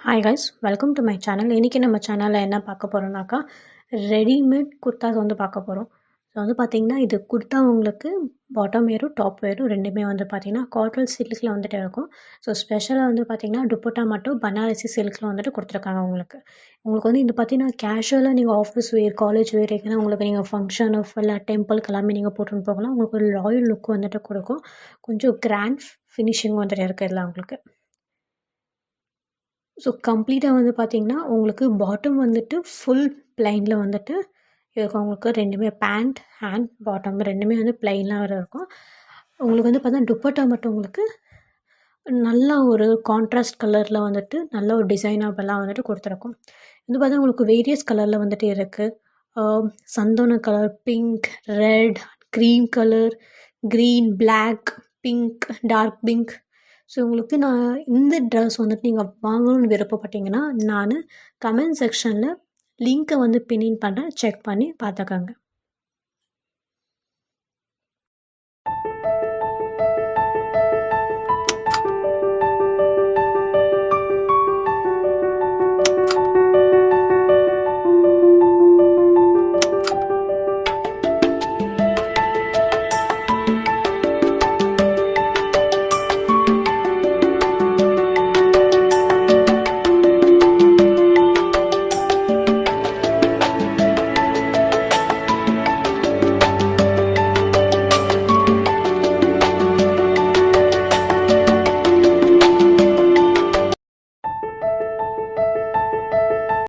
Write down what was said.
Hi guys, welcome to my channel. இன்றைக்கி நம்ம சேனலில் என்ன பார்க்க போகிறோம்னாக்கா, ரெடிமேட் குர்தாஸ் வந்து பார்க்க போகிறோம். ஸோ வந்து பார்த்திங்கன்னா, இது குர்தா உங்களுக்கு பாட்டம் வேரும் டாப் வேரும் ரெண்டுமே வந்து பார்த்திங்கன்னா காட்டன் சில்கில் வந்துட்டு இருக்கும். ஸோ ஸ்பெஷலாக வந்து பார்த்திங்கன்னா துப்பட்டா மட்டும் பனாரசி சில்கில் வந்துட்டு கொடுத்துருக்காங்க உங்களுக்கு. உங்களுக்கு வந்து இது பார்த்திங்கன்னா கேஷுவலாக நீங்கள் ஆஃபீஸ் வேர், காலேஜ் வேர் எங்கன்னா உங்களுக்கு நீங்கள் ஃபங்க்ஷனு இல்லை டெம்பிளுக்கு எல்லாமே நீங்கள் போட்டுன்னு போகலாம். உங்களுக்கு ஒரு ராயல் லுக் வந்துட்டு கொடுக்கும். கொஞ்சம் கிராண்ட் ஃபினிஷிங் வந்துட்டு இருக்குது இதில் உங்களுக்கு. ஸோ கம்ப்ளீட்டாக வந்து பார்த்திங்கன்னா உங்களுக்கு பாட்டம் வந்துட்டு ஃபுல் ப்ளைனில் வந்துட்டு இருக்கும். உங்களுக்கு ரெண்டுமே பேண்ட் ஹேண்ட் பாட்டம் ரெண்டுமே வந்து ப்ளைனாக வேறு இருக்கும். உங்களுக்கு வந்து பார்த்தா துப்பட்டா மட்டும் உங்களுக்கு நல்லா ஒரு கான்ட்ராஸ்ட் கலரில் வந்துட்டு நல்ல ஒரு டிசைனபெல்லாம் வந்துட்டு கொடுத்துருக்கும். இது பார்த்தா உங்களுக்கு வேரியஸ் கலரில் வந்துட்டு இருக்குது. சந்தன colour, pink, red, cream colour, green, black, pink, dark pink. So உங்களுக்கு நான் இந்த ட்ரெஸ் வந்துட்டு நீங்கள் வாங்கணும்னு விருப்பப்பட்டீங்கன்னா நான் கமெண்ட் செக்ஷனில் லிங்க்கை வந்து பின்னின் பண்ணுறேன், செக் பண்ணி பார்த்துக்கோங்க.